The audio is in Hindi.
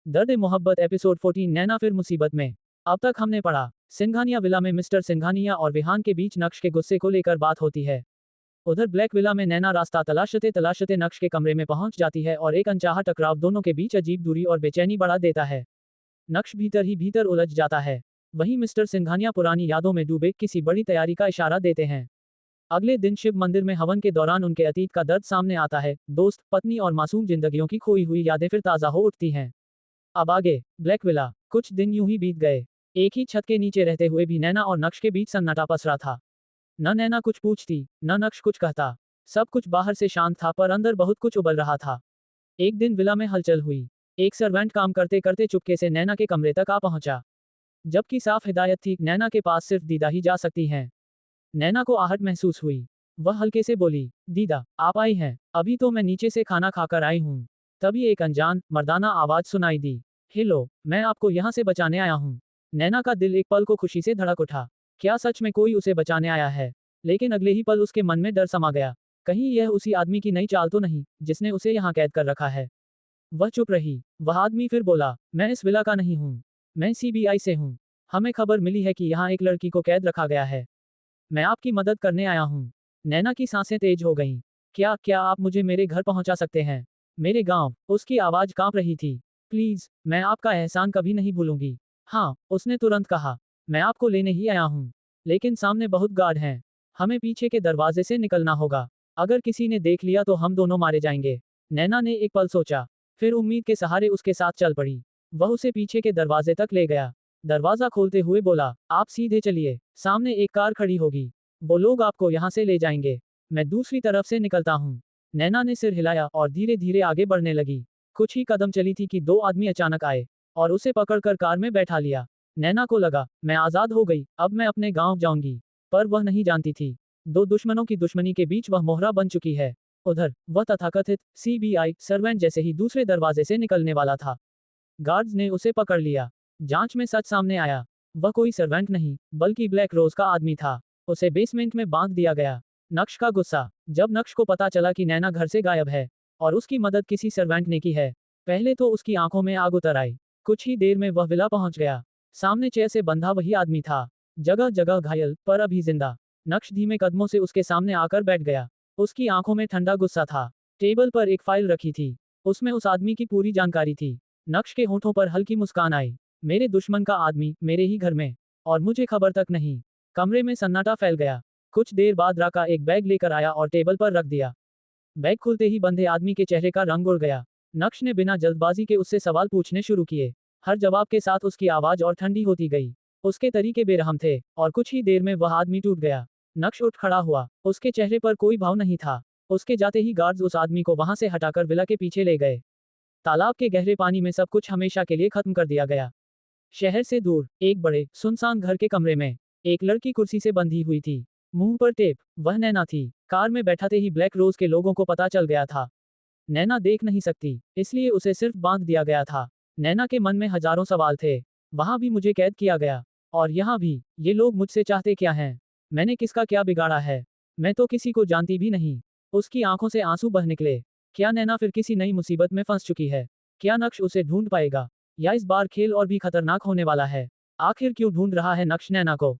दर्द मोहब्बत एपिसोड 14 नैना फिर मुसीबत में। अब तक हमने पढ़ा सिंघानिया विला में मिस्टर सिंघानिया और विहान के बीच नक्श के गुस्से को लेकर बात होती है। उधर ब्लैक विला में नैना रास्ता तलाशते तलाशते नक्श के कमरे में पहुंच जाती है और एक अनचाहा टकराव दोनों के बीच अजीब दूरी और बेचैनी बढ़ा देता है। नक्श भीतर ही भीतर उलझ जाता है। वहीं मिस्टर सिंघानिया पुरानी यादों में डूबे किसी बड़ी तैयारी का इशारा देते हैं। अगले दिन शिव मंदिर में हवन के दौरान उनके अतीत का दर्द सामने आता है। दोस्त, पत्नी और मासूम जिंदगियों की खोई हुई यादें फिर ताज़ा हो उठती हैं। अब आगे ब्लैक विला। कुछ दिन यूं ही बीत गए। एक ही छत के नीचे रहते हुए भी नैना और नक्श के बीच सन्नाटा पसरा था। न नैना कुछ पूछती, न नक्श कुछ कहता। सब कुछ बाहर से शांत था पर अंदर बहुत कुछ उबल रहा था। एक दिन विला में हलचल हुई। एक सर्वेंट काम करते करते चुपके से नैना के कमरे तक आ पहुंचा। जबकि साफ हिदायत थी, नैना के पास सिर्फ दीदा ही जा सकती हैं। नैना को आहट महसूस हुई। वह हल्के से बोली, दीदा, आप आई हैं? अभी तो मैं नीचे से खाना खाकर आई हूँ। तभी एक अनजान, मर्दाना आवाज सुनाई दी। हेलो, मैं आपको यहाँ से बचाने आया हूँ। नैना का दिल एक पल को खुशी से धड़क उठा। क्या सच में कोई उसे बचाने आया है? लेकिन अगले ही पल उसके मन में डर समा गया। कहीं यह उसी आदमी की नई चाल तो नहीं, जिसने उसे यहाँ कैद कर रखा है। वह चुप रही। वह आदमी फिर बोला, मैं इस विला का नहीं हूँ। मैं सीबीआई से हूँ। हमें खबर मिली है कि यहाँ एक लड़की को कैद रखा गया है। मैं आपकी मदद करने आया हूँ। नैना की सांसें तेज हो गईं। क्या क्या आप मुझे मेरे घर पहुंचा सकते हैं? मेरे गांव? उसकी आवाज कांप रही थी। प्लीज, मैं आपका एहसान कभी नहीं भूलूंगी। हाँ, उसने तुरंत कहा। मैं आपको लेने ही आया हूँ। लेकिन सामने बहुत गार्ड हैं। हमें पीछे के दरवाजे से निकलना होगा। अगर किसी ने देख लिया तो हम दोनों मारे जाएंगे। नैना ने एक पल सोचा, फिर उम्मीद के सहारे उसके साथ चल पड़ी। वह उसे पीछे के दरवाजे तक ले गया। दरवाजा खोलते हुए बोला, आप सीधे चलिए, सामने एक कार खड़ी होगी। वो लोग आपको यहाँ से ले जाएंगे। मैं दूसरी तरफ से निकलता हूँ। नैना ने सिर हिलाया और धीरे धीरे आगे बढ़ने लगी। कुछ ही कदम चली थी कि दो आदमी अचानक आए और उसे पकड़कर कार में बैठा लिया। नैना को लगा, मैं आजाद हो गई, अब मैं अपने गांव जाऊंगी। पर वह नहीं जानती थी, दो दुश्मनों की दुश्मनी के बीच वह मोहरा बन चुकी है। उधर वह तथाकथित सीबीआई सर्वेंट जैसे ही दूसरे दरवाजे से निकलने वाला था। गार्ड्स ने उसे पकड़ लिया। जांच में सच सामने आया। वह कोई सर्वेंट नहीं, बल्कि ब्लैक रोज का आदमी था। उसे बेसमेंट में बांध दिया गया। नक्श का गुस्सा। जब नक्श को पता चला कि नैना घर से गायब है और उसकी मदद किसी सर्वेंट ने की है, पहले तो उसकी आंखों में आग उतर आई। कुछ ही देर में वह विला पहुंच गया। सामने चेयर से बंधा वही आदमी था, जगह जगह घायल पर अभी जिंदा। नक्श धीमे कदमों से उसके सामने आकर बैठ गया। उसकी आंखों में ठंडा गुस्सा था। टेबल पर एक फाइल रखी थी। उसमें उस आदमी की पूरी जानकारी थी। नक्श के होठों पर हल्की मुस्कान आई। मेरे दुश्मन का आदमी मेरे ही घर में, और मुझे खबर तक नहीं। कमरे में सन्नाटा फैल गया। कुछ देर बाद राका एक बैग लेकर आया और टेबल पर रख दिया। बैग खुलते ही बंधे आदमी के चेहरे का रंग उड़ गया। नक्श ने बिना जल्दबाजी के उससे सवाल पूछने शुरू किए। हर जवाब के साथ उसकी आवाज और ठंडी होती गई। उसके तरीके बेरहम थे और कुछ ही देर में वह आदमी टूट गया। नक्श उठ खड़ा हुआ। उसके चेहरे पर कोई भाव नहीं था। उसके जाते ही गार्ड्स उस आदमी को वहां से हटाकर विला के पीछे ले गए। तालाब के गहरे पानी में सब कुछ हमेशा के लिए खत्म कर दिया गया। शहर से दूर एक बड़े सुनसान घर के कमरे में एक लड़की कुर्सी से बंधी हुई थी, मुंह पर टेप। वह नैना थी। कार में बैठाते ही ब्लैक रोज के लोगों को पता चल गया था। नैना देख नहीं सकती, इसलिए उसे सिर्फ बांध दिया गया था। नैना के मन में हजारों सवाल थे। वहां भी मुझे कैद किया गया, और यहाँ भी, ये लोग मुझसे चाहते क्या हैं? मैंने किसका क्या बिगाड़ा है? मैं तो किसी को जानती भी नहीं। उसकी आंखों से आंसू बह निकले। क्या नैना फिर किसी नई मुसीबत में फंस चुकी है? क्या नक्श उसे ढूंढ पाएगा, या इस बार खेल और भी खतरनाक होने वाला है? आखिर क्यों ढूंढ रहा है नक्श नैना को?